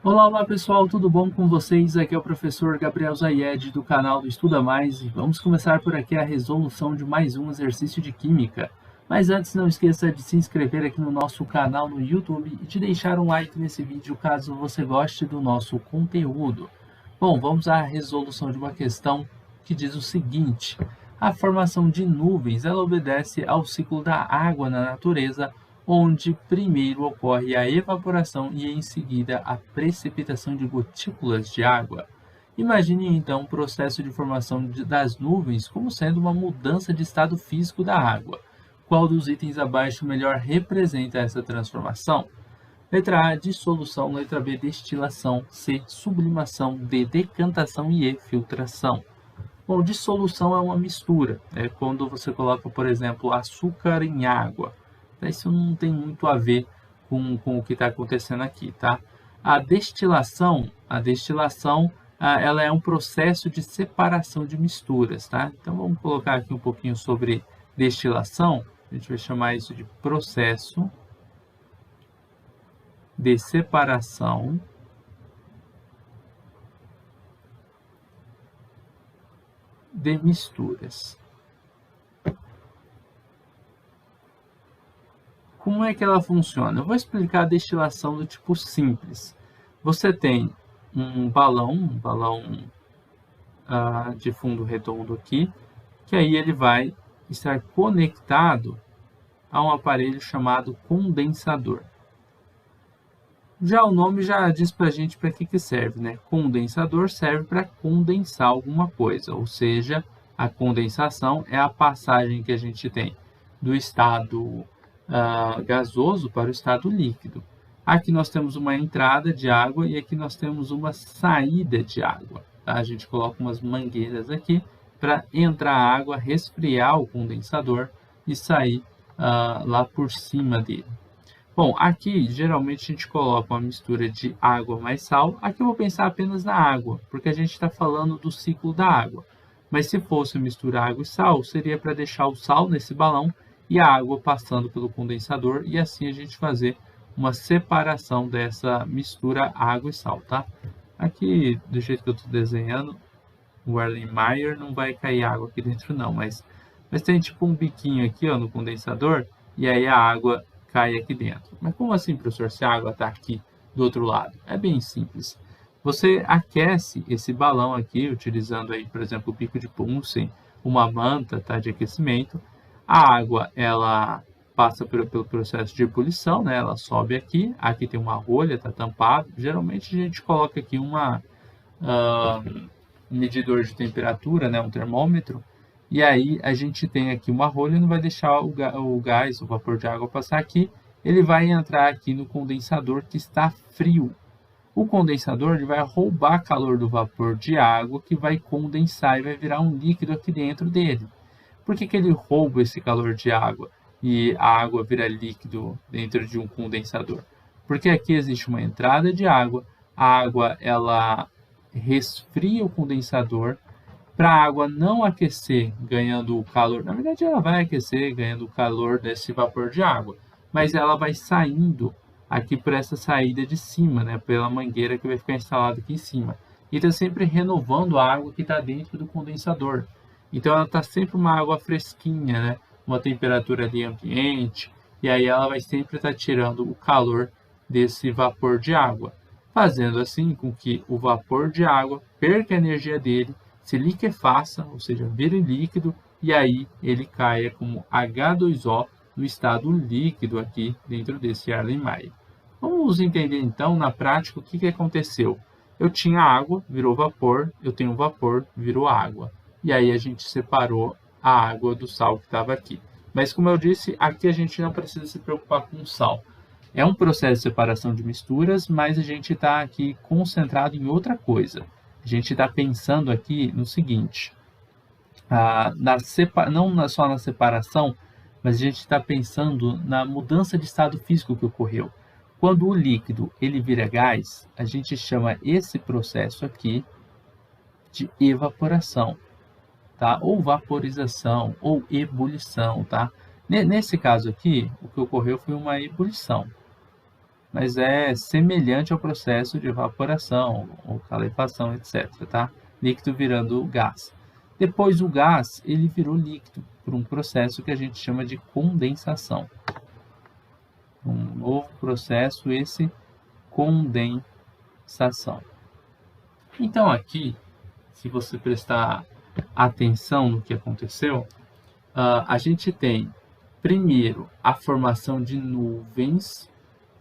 Olá, olá pessoal, tudo bom com vocês? Aqui é o professor Gabriel Zayed do canal do Estuda Mais e vamos começar por aqui a resolução de mais um exercício de Química. Mas antes, não esqueça de se inscrever aqui no nosso canal no YouTube e de deixar um like nesse vídeo caso você goste do nosso conteúdo. Bom, vamos à resolução de uma questão que diz o seguinte: a formação de nuvens ela obedece ao ciclo da água na natureza, onde primeiro ocorre a evaporação e em seguida a precipitação de gotículas de água. Imagine então o processo de formação das nuvens como sendo uma mudança de estado físico da água. Qual dos itens abaixo melhor representa essa transformação? Letra A, dissolução. Letra B, destilação. C, sublimação. D, decantação. E E, filtração. Bom, dissolução é uma mistura. É quando você coloca, por exemplo, açúcar em água. Isso não tem muito a ver com o que está acontecendo aqui, tá? A destilação, ela é um processo de separação de misturas, tá? Então, vamos colocar aqui um pouquinho sobre destilação. A gente vai chamar isso de processo de separação de misturas. Como é que ela funciona? Eu vou explicar a destilação do tipo simples. Você tem um balão de fundo redondo aqui, que aí ele vai estar conectado a um aparelho chamado condensador. Já o nome já diz para a gente para que serve, né? Condensador serve para condensar alguma coisa, ou seja, a condensação é a passagem que a gente tem do estado gasoso para o estado líquido. Aqui nós temos uma entrada de água e aqui nós temos uma saída de água. Tá? A gente coloca umas mangueiras aqui para entrar a água, resfriar o condensador e sair lá por cima dele. Bom, aqui geralmente a gente coloca uma mistura de água mais sal. Aqui eu vou pensar apenas na água, porque a gente está falando do ciclo da água. Mas se fosse misturar água e sal, seria para deixar o sal nesse balão e a água passando pelo condensador e assim a gente fazer uma separação dessa mistura água e sal, tá? Aqui, do jeito que eu estou desenhando, o Erlenmeyer não vai cair água aqui dentro não, mas tem tipo um biquinho aqui ó, no condensador e aí a água cai aqui dentro. Mas como assim, professor, se a água está aqui do outro lado? É bem simples. Você aquece esse balão aqui, utilizando aí, por exemplo, o pico de Bunsen, uma manta tá, de aquecimento. A água, ela passa pelo processo de ebulição, né? Ela sobe aqui, aqui tem uma rolha, está tampado. Geralmente a gente coloca aqui um medidor de temperatura, né? Um termômetro, e aí a gente tem aqui uma rolha, não vai deixar o gás, o vapor de água passar aqui, ele vai entrar aqui no condensador que está frio. O condensador ele vai roubar calor do vapor de água que vai condensar e vai virar um líquido aqui dentro dele. Por que ele rouba esse calor de água e a água vira líquido dentro de um condensador? Porque aqui existe uma entrada de água, a água ela resfria o condensador, para a água não aquecer ganhando o calor, na verdade ela vai aquecer ganhando o calor desse vapor de água, mas ela vai saindo aqui por essa saída de cima, né, pela mangueira que vai ficar instalada aqui em cima. E está sempre renovando a água que está dentro do condensador. Então ela está sempre uma água fresquinha, né, uma temperatura ali ambiente, e aí ela vai sempre estar tirando o calor desse vapor de água, fazendo assim com que o vapor de água perca a energia dele, se liquefaça, ou seja, vire líquido, e aí ele caia como H2O no estado líquido aqui dentro desse Erlenmeyer. Vamos entender então na prática o que aconteceu. Eu tinha água, virou vapor, eu tenho vapor, virou água. E aí a gente separou a água do sal que estava aqui. Mas como eu disse, aqui a gente não precisa se preocupar com o sal. É um processo de separação de misturas, mas a gente está aqui concentrado em outra coisa. A gente está pensando aqui no seguinte, não só na separação, mas a gente está pensando na mudança de estado físico que ocorreu. Quando o líquido ele vira gás, a gente chama esse processo aqui de evaporação, tá? Ou vaporização, ou ebulição, tá? Nesse caso aqui, o que ocorreu foi uma ebulição. mas é semelhante ao processo de evaporação ou calefação, etc., tá? Líquido virando gás. Depois o gás, ele virou líquido por um processo que a gente chama de condensação. Um novo processo, esse condensação. Então aqui, se você prestar atenção no que aconteceu, a gente tem primeiro a formação de nuvens,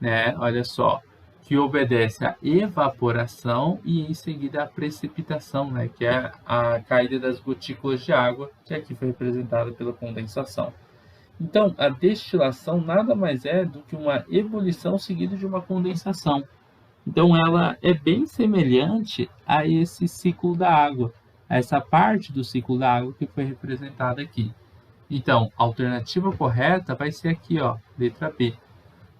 né? Olha só, que obedece à evaporação e em seguida à precipitação, né? Que é a caída das gotículas de água, que aqui foi representada pela condensação. Então, a destilação nada mais é do que uma ebulição seguida de uma condensação. Então, ela é bem semelhante a esse ciclo da água, a essa parte do ciclo da água que foi representada aqui. Então, a alternativa correta vai ser aqui, ó, letra B.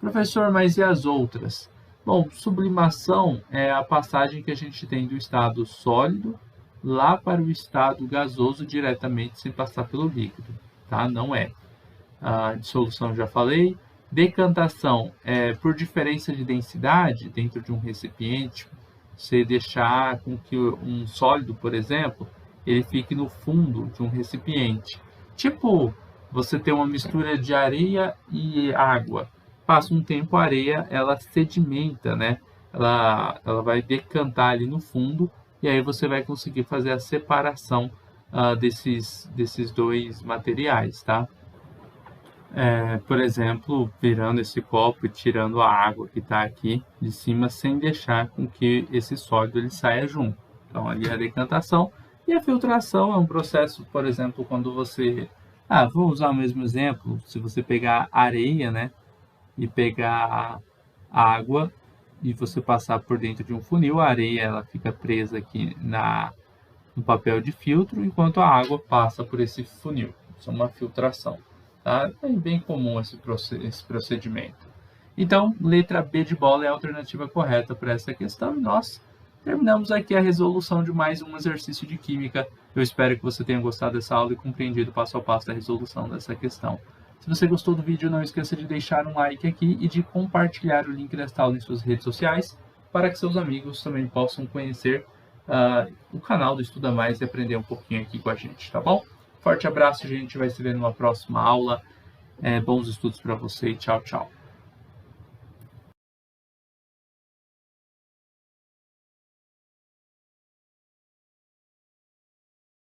Professor, mas e as outras? Bom, sublimação é a passagem que a gente tem do estado sólido lá para o estado gasoso diretamente sem passar pelo líquido, tá? Não é. A dissolução já falei. Decantação é por diferença de densidade dentro de um recipiente, você deixar com que um sólido, por exemplo, ele fique no fundo de um recipiente. Tipo, você tem uma mistura de areia e água. Passa um tempo, a areia ela sedimenta, né? Ela vai decantar ali no fundo e aí você vai conseguir fazer a separação desses dois materiais, tá? Por exemplo, virando esse copo e tirando a água que está aqui de cima, sem deixar com que esse sólido ele saia junto. Então, ali é a decantação. E a filtração é um processo, por exemplo, quando você... vou usar o mesmo exemplo. Se você pegar areia, né, e pegar água e você passar por dentro de um funil, a areia ela fica presa aqui no papel de filtro, enquanto a água passa por esse funil. Isso é uma filtração. Tá? É bem comum esse procedimento. Então, letra B de bola é a alternativa correta para essa questão. E nós terminamos aqui a resolução de mais um exercício de química. Eu espero que você tenha gostado dessa aula e compreendido passo a passo da resolução dessa questão. Se você gostou do vídeo, não esqueça de deixar um like aqui e de compartilhar o link desta aula em suas redes sociais para que seus amigos também possam conhecer o canal do Estuda Mais e aprender um pouquinho aqui com a gente, tá bom? Forte abraço, a gente vai se ver numa próxima aula. Bons estudos para você e tchau, tchau.